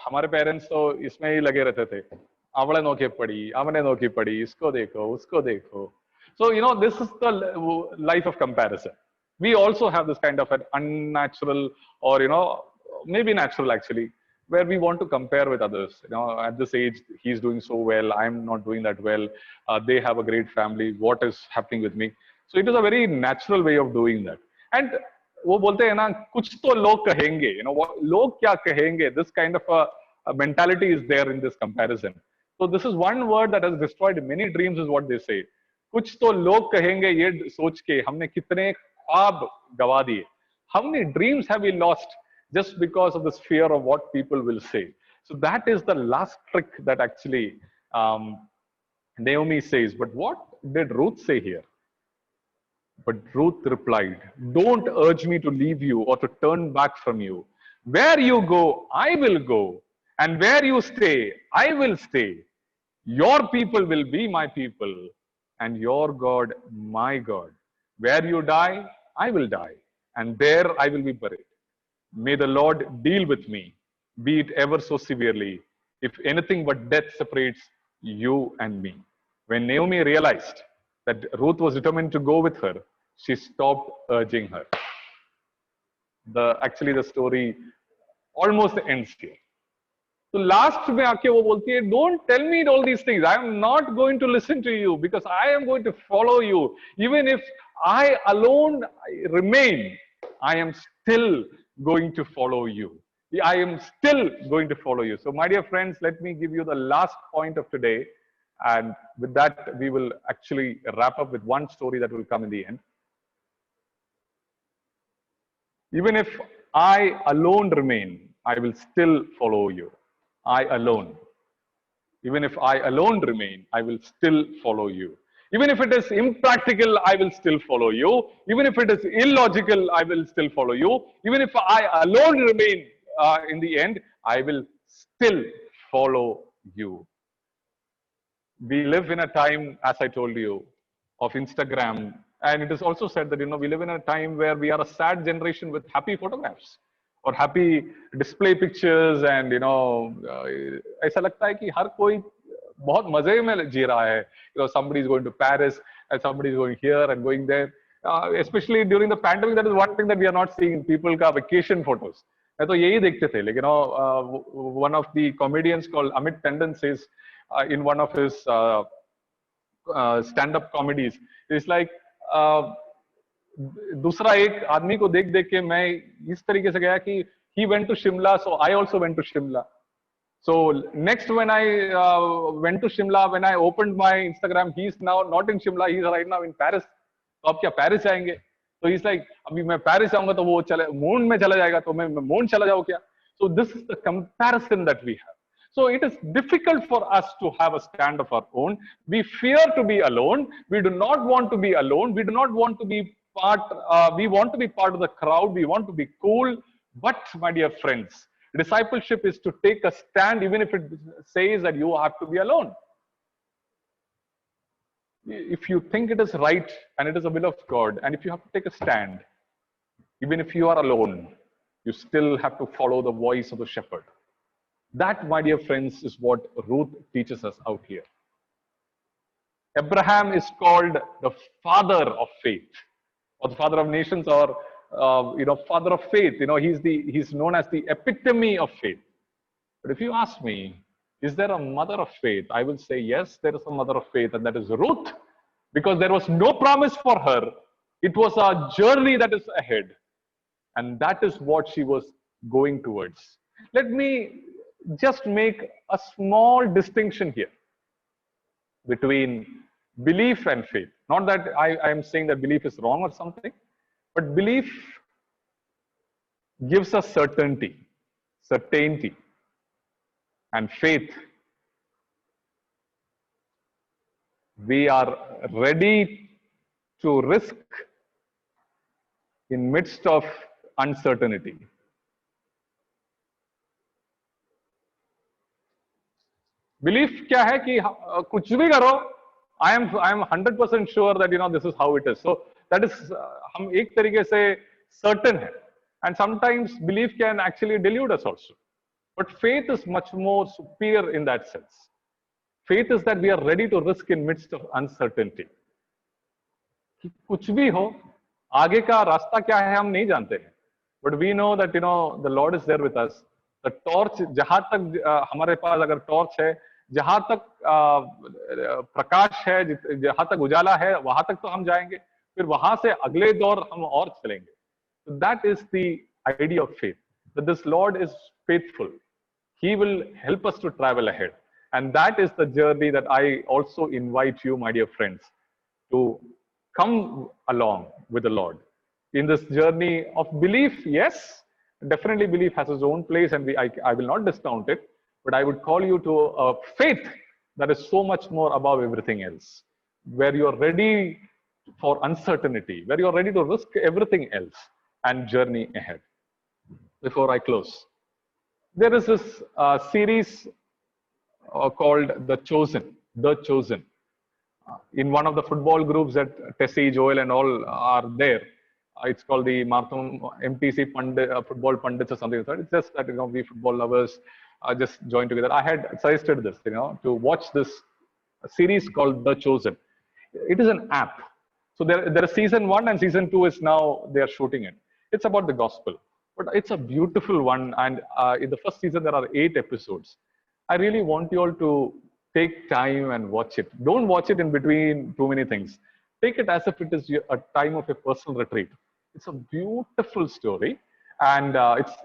हमारे पेरेंट्स तो इसमें ही लगे रहते थे. आवड़े नोके पड़ी, आमने नोकी पड़ी, इसको देखो, उसको देखो. So, you know, this is the life of comparison. We also have this kind of an unnatural, or, you know, maybe natural actually, where we want to compare with others. You know, at this age, he's doing so well, I'm not doing that well. They have a great family. What is happening with me? So it is a very natural way of doing that. And वो बोलते हैं ना, कुछ तो लोग कहेंगे, you know, लोग क्या कहेंगे, this kind of a mentality is there in this comparison. So this is one word that has destroyed many dreams, is what they say. कुछ तो लोग कहेंगे, ये सोच के हमने कितने ख्वाब गवा दिए. How many dreams have we lost just because of this fear of what people will say? So that is the last trick that actually Naomi says. But what did Ruth say here? But Ruth replied, don't urge me to leave you or to turn back from you. Where you go, I will go. And where you stay, I will stay. Your people will be my people, and your God, my God. Where you die, I will die, and there I will be buried. May the Lord deal with me, be it ever so severely, if anything but death separates you and me. When Naomi realized that Ruth was determined to go with her, she stopped urging her. Actually, the story almost ends here. So last में आके वो बोलती है, don't tell me all these things. I am not going to listen to you because I am going to follow you. Even if I alone remain, I am still going to follow you. I am still going to follow you. So my dear friends, let me give you the last point of today. And with that, we will actually wrap up with one story that will come in the end. Even if I alone remain, I will still follow you. I alone. Even if I alone remain, I will still follow you. Even if it is impractical, I will still follow you. Even if it is illogical, I will still follow you. Even if I alone remain in the end, I will still follow you. We live in a time, as I told you, of Instagram. And it is also said that, you know, we live in a time where we are a sad generation with happy photographs or happy display pictures. And, you know, ऐसा लगता है कि हर कोई बहुत मजे में जी रहा है. You know, somebody is going to Paris and somebody is going here and going there. Especially during the pandemic, that is one thing that we are not seeing. People का vacation photos. मैं तो यही देखते थे. लेकिन, one of the comedians called Amit Tandon says in one of his stand-up comedies, it's like, दूसरा एक आदमी को देख देख के मैं इस तरीके से गया कि he went to Shimla, so I also went to Shimla. So next, when I went to Shimla, when I opened my Instagram, he's now not in Shimla, he's right now in Paris. तो अब क्या Paris जाएंगे? तो he's like, अभी मैं Paris जाऊंगा तो वो चले मून में चला जाएगा, तो मैं मून चला जाऊं क्या? So this is the comparison that we have. So it is difficult for us to have a stand of our own. We fear to be alone. We do not want to be alone. We do not want to be part. We want to be part of the crowd. We want to be cool. But my dear friends, discipleship is to take a stand, even if it says that you have to be alone. If you think it is right and it is the will of God, and if you have to take a stand, even if you are alone, you still have to follow the voice of the shepherd. That, my dear friends, is what Ruth teaches us out here. Abraham is called the father of faith, or the father of nations, or father of faith. You know, he's known as the epitome of faith. But if you ask me, is there a mother of faith? I will say yes, there is a mother of faith, and that is Ruth, because there was no promise for her, It was a journey that is ahead. And that is what she was going towards. Let me just make a small distinction here between belief and faith. Not that I am saying that belief is wrong or something, but belief gives us certainty, and faith, we are ready to risk in midst of uncertainty. Belief क्या है कि कुछ भी करो, I am 100% sure that this is how it is. So that is हम एक तरीके से certain है. And sometimes belief can actually delude us also. But faith is much more superior in that sense. Faith is that we are ready to risk in midst of uncertainty. कि कुछ भी हो, आगे का रास्ता क्या है हम नहीं जानते हैं. But we know that the Lord is there with us. The torch, जहां तक हमारे पास अगर टॉर्च है, जहां तक प्रकाश है, जहां तक उजाला है, वहां तक तो हम जाएंगे. फिर वहां से अगले दौर हम और चलेंगे. So that is the idea of faith. That this Lord is faithful. He will help us to travel ahead. And that is the journey that I also invite you, my dear friends, to come along with the Lord. In this journey of belief, yes, definitely belief has its own place, and I will not discount it, but I would call you to a faith that is so much more above everything else, where you're ready for uncertainty, where you're ready to risk everything else and journey ahead. Before I close, there is this series called The Chosen. The Chosen. In one of the football groups that Tessie, Joel, and all are there. It's called the Martham MTC Football Pundits or something like that. It's just that we football lovers just join together. I had suggested this, to watch this series called The Chosen. It is an app. So there is season 1 and season 2 is now they are shooting it. It's about the gospel, but it's a beautiful one. And in the first season there are 8 episodes. I really want you all to take time and watch it. Don't watch it in between too many things. Take it as if it is a time of a personal retreat. It's a beautiful story, and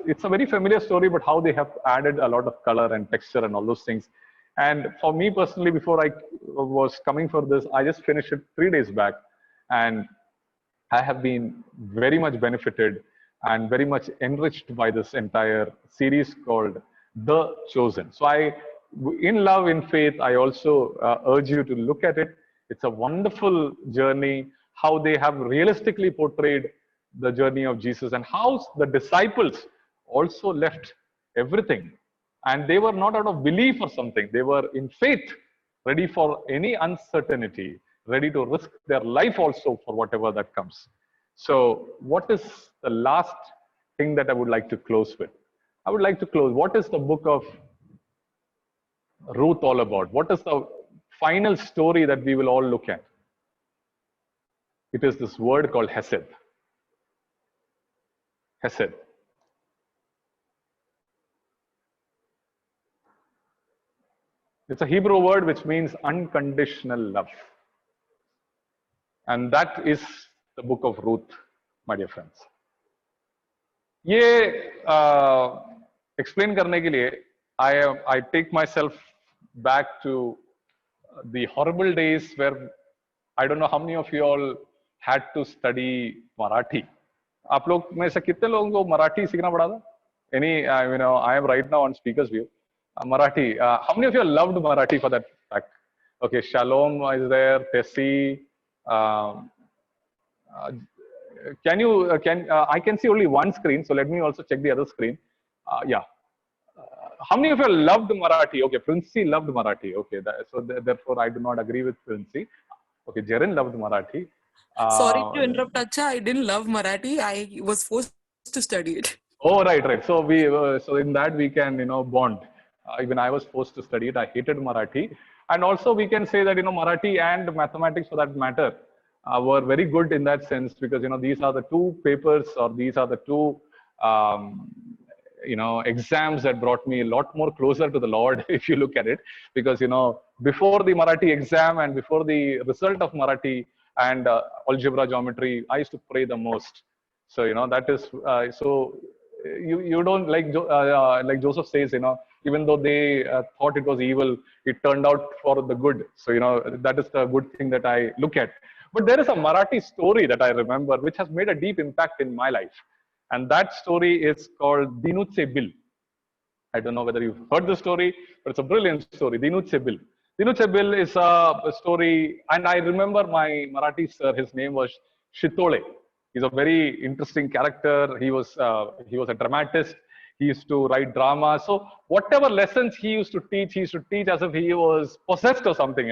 it's a very familiar story, but how they have added a lot of color and texture and all those things. And for me personally, before I was coming for this, I just finished it 3 days back, and I have been very much benefited and very much enriched by this entire series called The Chosen. So in love, in faith, I also urge you to look at it. It's a wonderful journey, how they have realistically portrayed the journey of Jesus, and how the disciples also left everything. And they were not out of belief or something. They were in faith, ready for any uncertainty, ready to risk their life also for whatever that comes. So what is the last thing that I would like to close with? I would like to close. What is the book of Ruth all about? What is the final story that we will all look at? It is this word called Hesed. Hesed. It's a Hebrew word which means unconditional love. And that is the book of Ruth, my dear friends. ये explain करने के लिए I take myself back to the horrible days where I don't know how many of you all had to study Marathi. आप लोग में से कितने लोगों को मराठी सीखना पड़ा था? I am right now on speaker's view. Marathi. How many of you loved Marathi for that fact? Okay, Shalom is there. Tessie. I can see only one screen, so let me also check the other screen. Yeah. How many of you loved Marathi? Okay, Princey loved Marathi. Okay, therefore I do not agree with Princey. Okay, Jaren loved Marathi. Sorry to interrupt, Acha. I didn't love Marathi. I was forced to study it. Oh, right. So so in that we can, bond. Even I was forced to study it. I hated Marathi. And also we can say that, Marathi and mathematics for that matter were very good in that sense, because, these are the two papers, or these are the two, exams that brought me a lot more closer to the Lord, if you look at it. Because, before the Marathi exam and before the result of Marathi, and algebra, geometry, I used to pray the most. So that is so you don't like Joseph says, even though they thought it was evil, it turned out for the good. So that is the good thing that I look at. But there is a Marathi story that I remember which has made a deep impact in my life, and that story is called Dinutse Bill. I don't know whether you've heard the story, but it's a brilliant story. Dinutse Bill. Dinutse Bill is a story, and I remember my Marathi sir. His name was Shitole. He's a very interesting character. He was a dramatist. He used to write drama. So whatever lessons he used to teach as if he was possessed or something.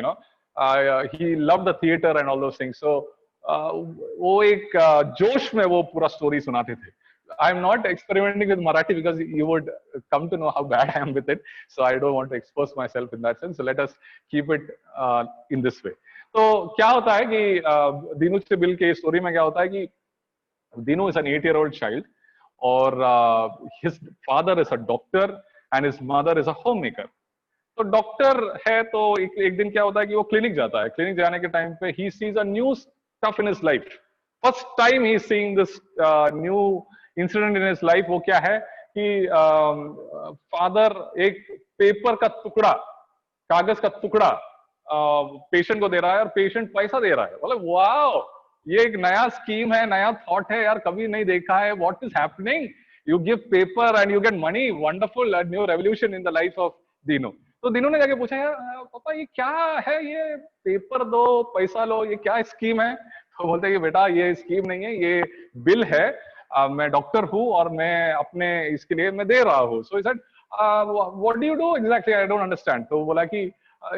He loved the theater and all those things. So वो एक जोश में वो पूरा story सुनाते थे. I'm not experimenting with Marathi because you would come to know how bad I am with it. So I don't want to expose myself in that sense. So let us keep it in this way. तो क्या होता है कि दीनू से bill के story में क्या होता है कि Dinu is an 8-year-old child, or his father is a doctor and his mother is a homemaker. तो डॉक्टर है तो एक दिन क्या होता है कि वो क्लिनिक जाता है. क्लिनिक जाने के टाइम पे he sees a new stuff in his life. First time he is seeing this new incident in his life. वो क्या है कि फादर एक पेपर का टुकड़ा, कागज का टुकड़ा पेशेंट को दे रहा है और पेशेंट पैसा दे रहा है. बोले वाओ, ये एक नया स्कीम है, नया थॉट है यार, कभी नहीं देखा है. What is happening? You give paper and you get money. Wonderful, new revolution in the life of Dinu. तो दीनू ने जाके पूछा, यार पापा ये क्या है, ये पेपर दो पैसा लो, ये क्या स्कीम है? तो बोलते हैं कि बेटा ये स्कीम नहीं है, ये बिल है. मैं डॉक्टर हूँ और मैं अपने इसके लिए मैं दे रहा हूँ. So he said, what do you do exactly? I don't understand. तो बोला कि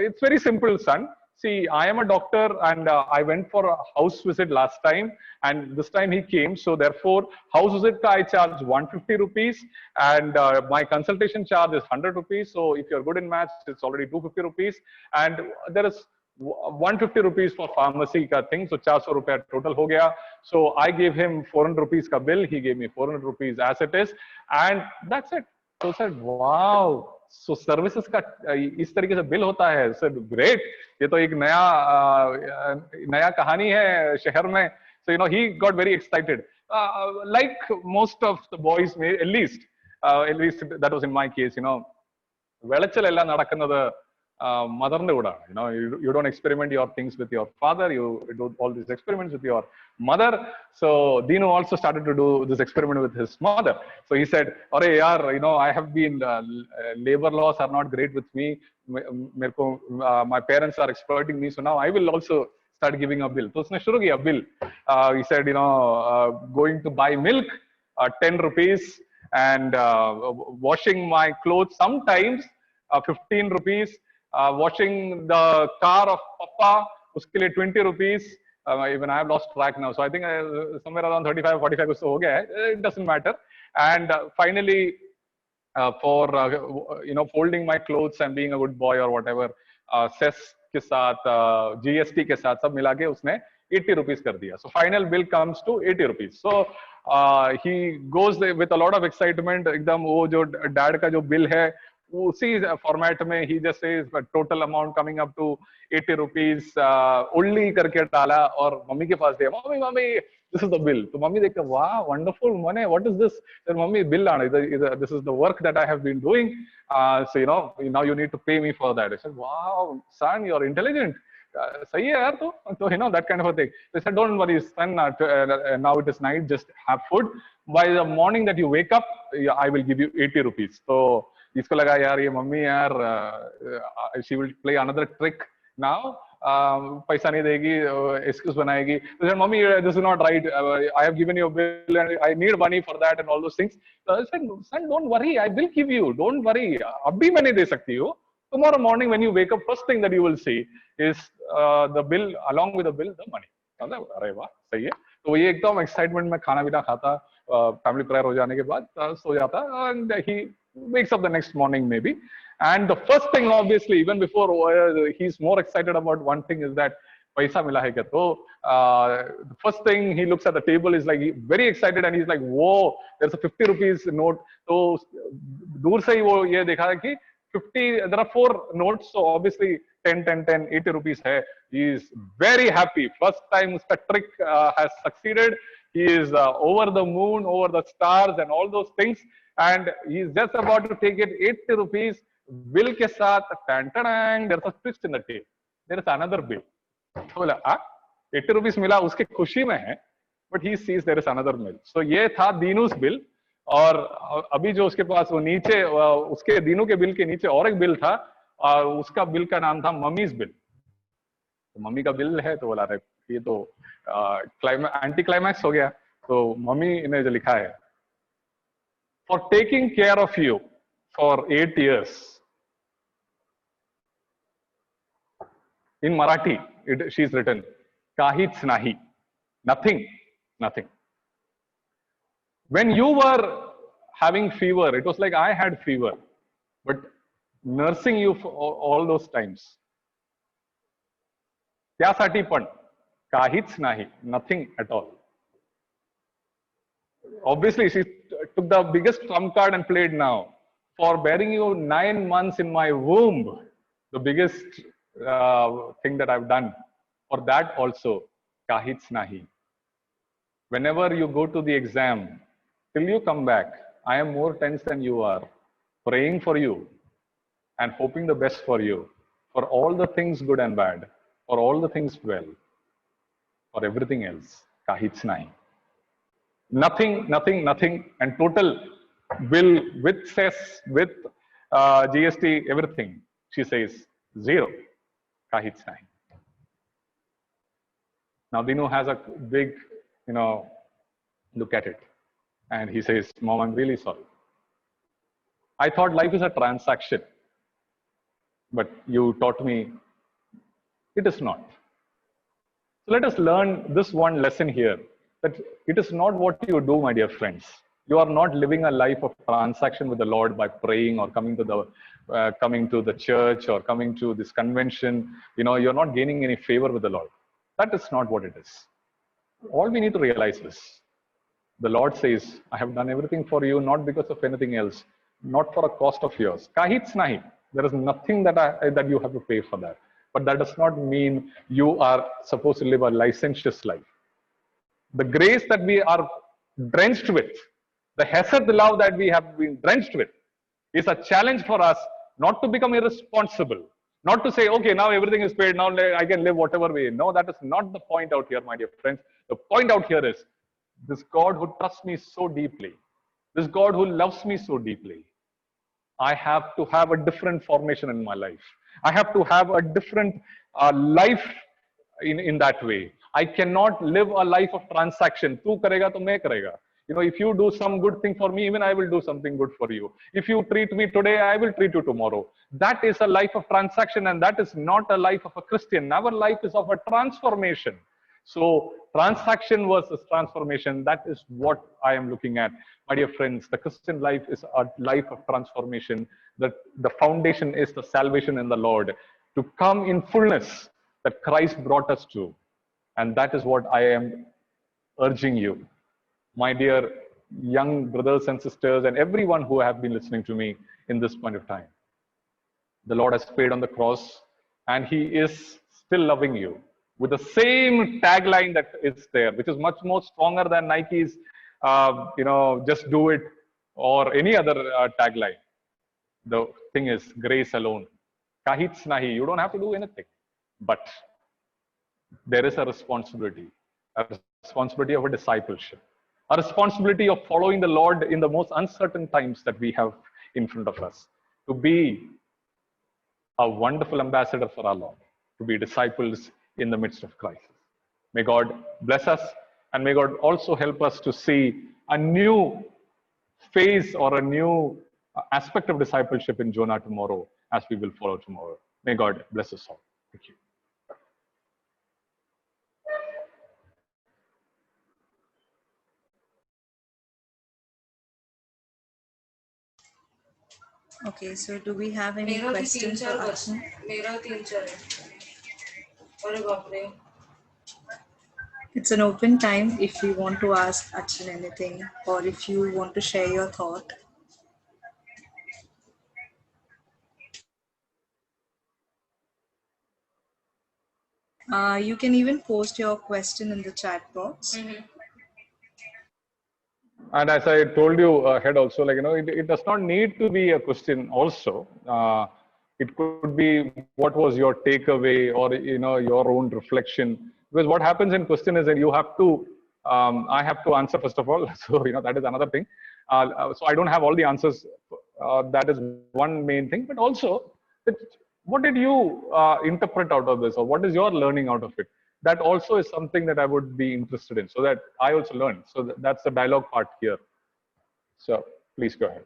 it's very simple son. See, I am a doctor and I went for a house visit last time and this time he came. So therefore, house visit I charge 150 rupees and my consultation charge is 100 rupees. So if you're good in maths, it's already 250 rupees. And there is 150 rupees for pharmacy ka thing. So 400 rupees total ho gaya. So I gave him 400 rupees ka bill. He gave me 400 rupees as it is. And that's it. So I said, wow. So services का इस तरीके से bill होता है. Sir great, ये तो एक नया कहानी है शहर में. So he got very excited, like most of the boys में, at least that was in my case. വെളച്ചിലെല്ലാം നടക്കുന്നത് മദറിന്റെ കൂടാണ്. You don't experiment your things with your father, you do all these experiments with your mother. So Dinu also started to do this experiment with his mother. So he said, "Arey yaar, I have been labor laws are not great with me. My parents are exploiting me. So now I will also start giving a bill." So usne shuru kiya bill. He said, going to buy milk, 10 rupees, and washing my clothes sometimes 15 rupees. Washing the car of Papa, uske liye 20 rupees. Even I have lost track now. So I think somewhere around 35, 45 kuch to ho gaya hai. It doesn't matter. And finally, for folding my clothes and being a good boy or whatever, cess ke saath, GST ke saath sab mila ke usne 80 rupees kar diya. So final bill comes to 80 rupees. So he goes there with a lot of excitement. Ekdam wo jo dad ka jo bill hai, उसी format में ही जैसे total amount coming up to 80 rupees only करके डाला और mummy के पास दिया. Mummy mummy this is the bill. तो मम्मी देखते, वाह वंडरफुल मने, what is this? Mummy bill आना, this is the work that I have been doing. So now you need to pay me for that. I said, wow son, you are intelligent. सही है यार. तो that kind of a thing. They said, don't worry son, now it is night, just have food. By the morning that you wake up, I will give you 80 rupees. So इसको लगा यार ये mummy यार she will play another trick now. पैसा नहीं देगी, excuse बनाएगी. तो said, mummy this is not right. I have given you a bill and I need money for that and all those things. So I said, son don't worry, I will give you, don't worry. अभी मैं नहीं दे सकती हूँ. Tomorrow morning when you wake up, first thing that you will see is the bill, along with the bill, the money. अरे वाह सही है. तो ये एकदम एक्साइटमेंट में खाना पीना खाता, फैमिली प्रेयर हो जाने के बाद सो जाता. And he wakes up the next morning maybe, and the first thing obviously even before he's more excited about one thing is that paisa mila hai kya. So the first thing he looks at the table is like very excited and he's like, whoa, there's a 50 rupees note. So dur se hi wo ye dekha ki 50, there are 4 notes, so obviously 10, 80 rupees hai. He is very happy. First time uska trick has succeeded. He is over the moon, over the stars and all those things. And he is just about to take it 80 rupees. Bill ke saath, there's a twist in the tail. There is another bill. तो बोला 80 rupees मिला, उसके खुशी में है, but he sees there is another bill. So ये था दीनूस bill. और अभी जो उसके पास वो नीचे उसके दीनू के बिल के नीचे और एक बिल था, और उसका बिल का नाम था मम्मीज बिल. तो मम्मी का बिल है, तो बोला रहे ये तो एंटी क्लाइमैक्स हो गया. तो मम्मी ने जो लिखा है, for taking care of you for 8 years. In Marathi, she's written, kahich nahi, nothing, nothing. When you were having fever, it was like I had fever, but nursing you for all those times. त्यासाठी पण काहीच नाही, nothing at all. Obviously, she took the biggest trump card and played now. For bearing you 9 months in my womb, the biggest thing that I've done. For that also, kahich nahi. Whenever you go to the exam, till you come back, I am more tense than you are, praying for you and hoping the best for you, for all the things good and bad, for all the things well, for everything else, kahich nahi. Nothing, nothing, nothing, and total bill with cess, with GST, everything. She says 0. Kahich nahi. Now Dinu has a big, look at it, and he says, "Mom, I'm really sorry. I thought life is a transaction, but you taught me it is not." So let us learn this one lesson here, that it is not what you do, my dear friends. You are not living a life of transaction with the Lord by praying or coming to the church or coming to this convention. You're not gaining any favor with the Lord. That is not what it is. All we need to realize is, the Lord says, I have done everything for you, not because of anything else, not for a cost of yours. Kahich nahi. There is nothing that you have to pay for that. But that does not mean you are supposed to live a licentious life. The grace that we are drenched with, the hesed love that we have been drenched with, is a challenge for us not to become irresponsible, not to say, okay, now everything is paid, now I can live whatever way. No, that is not the point out here, my dear friends. The point out here is, this God who trusts me so deeply, this God who loves me so deeply, I have to have a different formation in my life. I have to have a different life in that way. I cannot live a life of transaction. Tu karega to main karega. If you do some good thing for me, even I will do something good for you. If you treat me today, I will treat you tomorrow. That is a life of transaction, and that is not a life of a Christian. Our life is of a transformation. So transaction versus transformation, that is what I am looking at. My dear friends, the Christian life is a life of transformation. The foundation is the salvation in the Lord, to come in fullness that Christ brought us to. And that is what I am urging you, my dear young brothers and sisters, and everyone who have been listening to me in this point of time. The Lord has paid on the cross, and He is still loving you with the same tagline that is there, which is much more stronger than Nike's, just do it, or any other tagline. The thing is grace alone. Kahich nahi. You don't have to do anything, but there is a responsibility of a discipleship, a responsibility of following the Lord in the most uncertain times that we have in front of us, to be a wonderful ambassador for our Lord, to be disciples in the midst of crisis. May God bless us, and may God also help us to see a new phase or a new aspect of discipleship in Jonah tomorrow, as we will follow tomorrow. May God bless us all. Thank you. Okay, so do we have any questions for Archana? It's an open time if you want to ask Archana anything, or if you want to share your thought. You can even post your question in the chat box. And as I told you ahead also, like, it does not need to be a question also. It could be what was your takeaway or, your own reflection. Because what happens in question is that you have to, I have to answer first of all. So, that is another thing. So I don't have all the answers. That is one main thing. But also, what did you interpret out of this, or what is your learning out of it? That also is something that I would be interested in, so that I also learn. So that's the dialogue part here. So please go ahead.